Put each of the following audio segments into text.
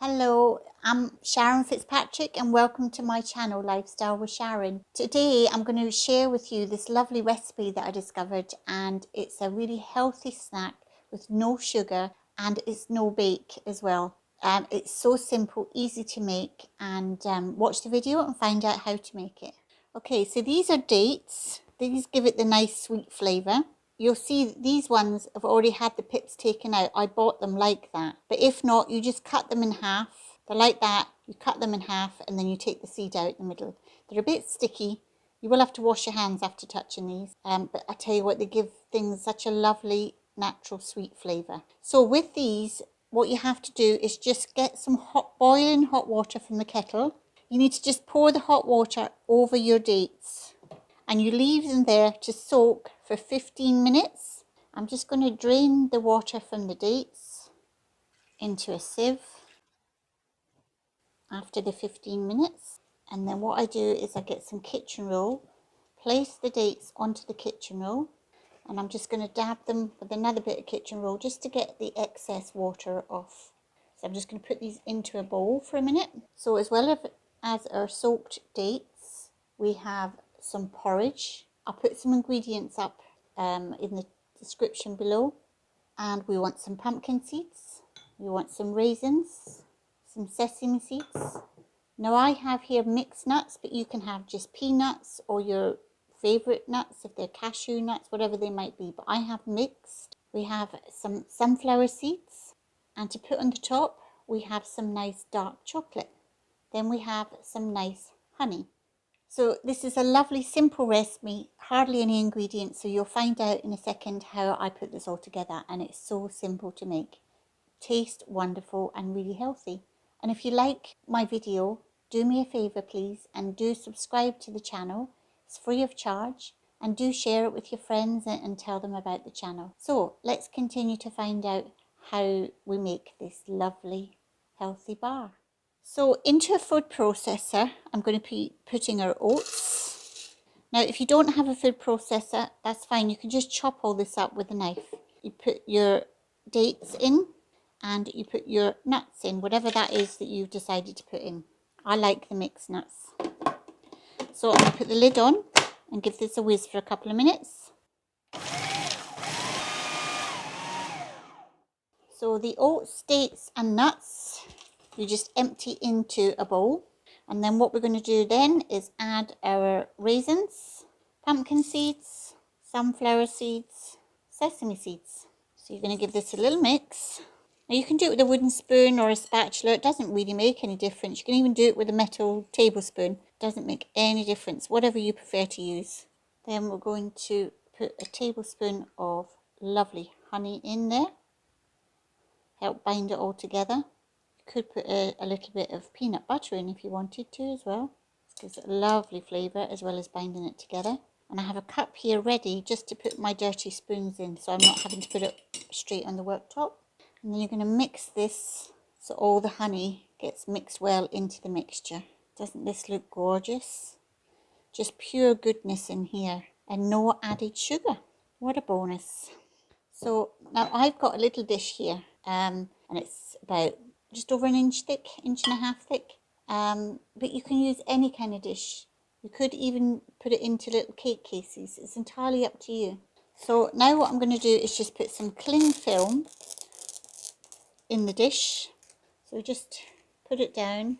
Hello, I'm Sharon Fitzpatrick and welcome to my channel Lifestyle with Sharon. Today I'm going to share with you this lovely recipe that I discovered, and it's a really healthy snack with no sugar and it's no bake as well. It's so simple, easy to make, and watch the video and find out how to make it. Okay, so these are dates. These give it the nice sweet flavour. You'll see these ones have already had the pips taken out. I bought them like that. But if not, you just cut them in half. They're like that. You cut them in half and then you take the seed out in the middle. They're a bit sticky. You will have to wash your hands after touching these. But I tell you what, they give things such a lovely, natural, sweet flavour. So with these, what you have to do is just get some boiling hot water from the kettle. You need to just pour the hot water over your dates. And you leave them there to soak for 15 minutes. I'm just going to drain the water from the dates into a sieve after the 15 minutes. And then what I do is I get some kitchen roll, place the dates onto the kitchen roll, and I'm just going to dab them with another bit of kitchen roll just to get the excess water off. So I'm just going to put these into a bowl for a minute. So as well as our soaked dates, we have some porridge. I'll put some ingredients up in the description below. And we want some pumpkin seeds. We want some raisins, some sesame seeds. Now I have here mixed nuts, but you can have just peanuts or your favourite nuts, if they're cashew nuts, whatever they might be. But I have mixed. We have some sunflower seeds. And to put on the top, we have some nice dark chocolate. Then we have some nice honey. So this is a lovely simple recipe, hardly any ingredients, so you'll find out in a second how I put this all together, and it's so simple to make. Taste wonderful and really healthy. And if you like my video, do me a favour please and do subscribe to the channel. It's free of charge, and do share it with your friends and tell them about the channel. So let's continue to find out how we make this lovely healthy bar. So into a food processor, I'm going to be putting our oats. Now, if you don't have a food processor, that's fine. You can just chop all this up with a knife. You put your dates in and you put your nuts in, whatever that is that you've decided to put in. I like the mixed nuts. So I'm going to put the lid on and give this a whiz for a couple of minutes. So the oats, dates and nuts, you just empty into a bowl. And then what we're going to do then is add our raisins, pumpkin seeds, sunflower seeds, sesame seeds. So you're going to give this a little mix. Now you can do it with a wooden spoon or a spatula. It doesn't really make any difference. You can even do it with a metal tablespoon. It doesn't make any difference, whatever you prefer to use. Then we're going to put a tablespoon of lovely honey in there. Help bind it all together. You could put a little bit of peanut butter in if you wanted to as well. It gives it a lovely flavour as well as binding it together. And I have a cup here ready just to put my dirty spoons in, so I'm not having to put it straight on the worktop. And then you're going to mix this so all the honey gets mixed well into the mixture. Doesn't this look gorgeous? Just pure goodness in here and no added sugar. What a bonus. So now I've got a little dish here, and it's about just over an inch thick, inch and a half thick. But you can use any kind of dish. You could even put it into little cake cases. It's entirely up to you. So now what I'm going to do is just put some cling film in the dish. So just put it down,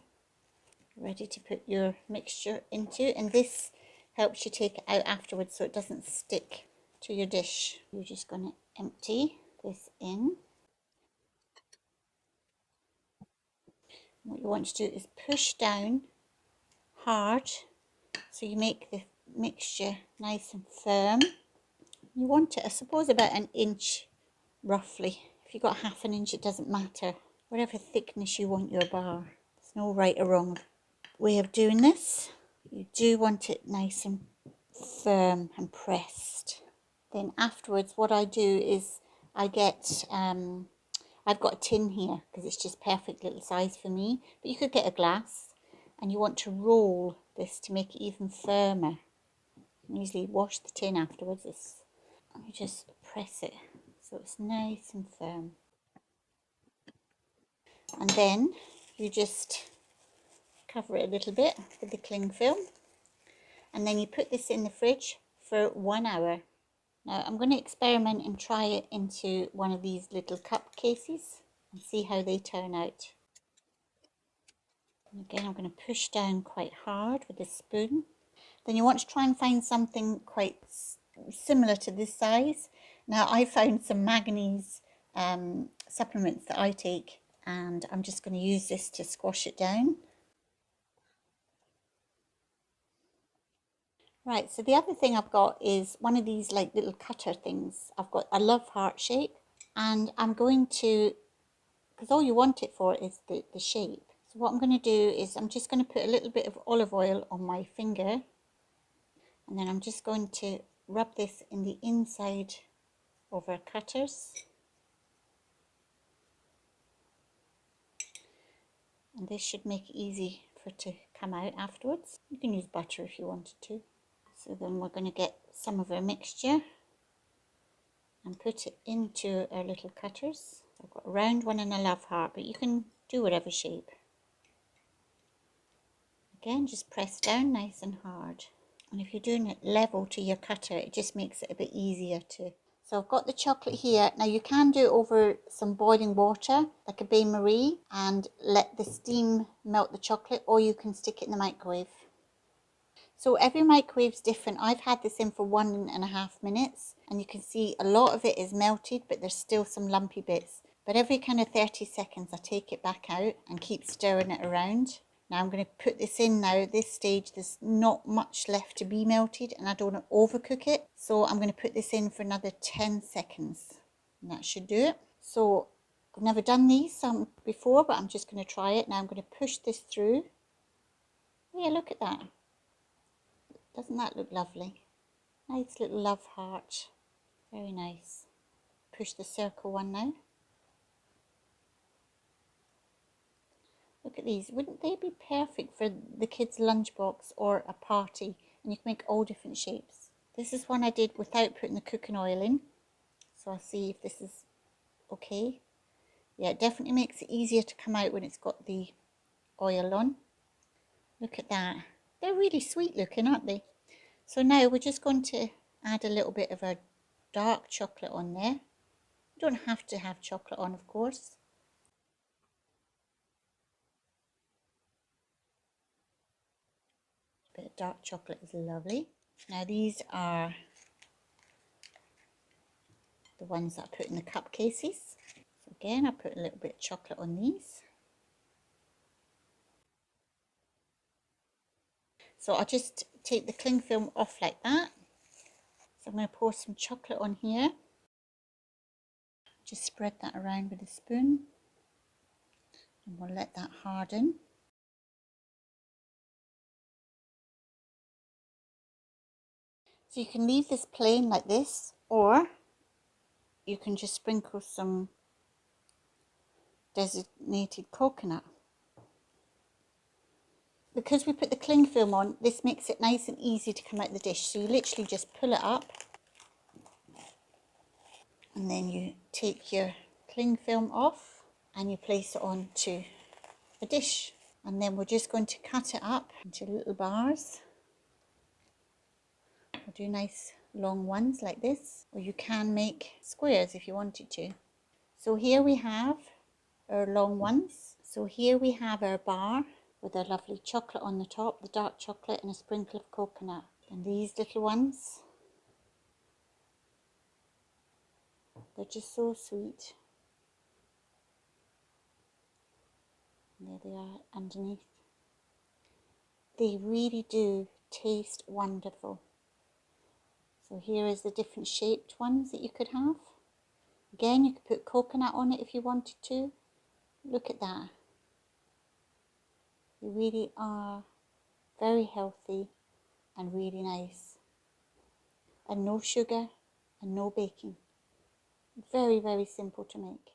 ready to put your mixture into, and this helps you take it out afterwards so it doesn't stick to your dish. You're just going to empty this in. What you want to do is push down hard so you make the mixture nice and firm. You want it, I suppose, about an inch roughly. If you've got half an inch, it doesn't matter. Whatever thickness you want your bar. There's no right or wrong way of doing this. You do want it nice and firm and pressed. Then afterwards what I do is I get I've got a tin here because it's just perfect little size for me, but you could get a glass, and you want to roll this to make it even firmer. You usually wash the tin afterwards. You just press it so it's nice and firm. And then you just cover it a little bit with the cling film, and then you put this in the fridge for 1 hour. Now I'm going to experiment and try it into one of these little cup cases and see how they turn out. And again, I'm going to push down quite hard with a spoon. Then you want to try and find something quite similar to this size. Now I found some manganese supplements that I take, and I'm just going to use this to squash it down. Right, so the other thing I've got is one of these like little cutter things. I've got a love heart shape, and I'm going to, because all you want it for is the shape. So what I'm going to do is I'm just going to put a little bit of olive oil on my finger, and then I'm just going to rub this in the inside of our cutters. And this should make it easy for it to come out afterwards. You can use butter if you wanted to. So then we're going to get some of our mixture and put it into our little cutters. I've got a round one and a love heart, but you can do whatever shape. Again, just press down nice and hard. And if you're doing it level to your cutter, it just makes it a bit easier to. So I've got the chocolate here. Now you can do it over some boiling water, like a bain-marie, and let the steam melt the chocolate, or you can stick it in the microwave. So every microwave's different. I've had this in for 1.5 minutes, and you can see a lot of it is melted, but there's still some lumpy bits. But every kind of 30 seconds I take it back out and keep stirring it around. Now I'm going to put this in now. At this stage there's not much left to be melted, and I don't want to overcook it. So I'm going to put this in for another 10 seconds. And that should do it. So I've never done these before, but I'm just going to try it. Now I'm going to push this through. Yeah, look at that. Doesn't that look lovely? Nice little love heart. Very nice. Push the circle one now. Look at these. Wouldn't they be perfect for the kids' lunchbox or a party? And you can make all different shapes. This is one I did without putting the cooking oil in. So I'll see if this is okay. Yeah, it definitely makes it easier to come out when it's got the oil on. Look at that. They're really sweet looking, aren't they? So now we're just going to add a little bit of our dark chocolate on there. You don't have to have chocolate on, of course. A bit of dark chocolate is lovely. Now these are the ones that I put in the cup cases. So again, I put a little bit of chocolate on these. So I'll just take the cling film off like that. So I'm going to pour some chocolate on here. Just spread that around with a spoon. And we'll let that harden. So you can leave this plain like this, or you can just sprinkle some designated coconut. Because we put the cling film on, this makes it nice and easy to come out the dish. So you literally just pull it up, and then you take your cling film off and you place it onto a dish. And then we're just going to cut it up into little bars. We'll do nice long ones like this, or you can make squares if you wanted to. So here we have our long ones. So here we have our bar with our lovely chocolate on the top, the dark chocolate, and a sprinkle of coconut. And these little ones, they're just so sweet. And there they are underneath. They really do taste wonderful. So here is the different shaped ones that you could have. Again, you could put coconut on it if you wanted to. Look at that. They really are very healthy and really nice. And no sugar and no baking. Very, very simple to make.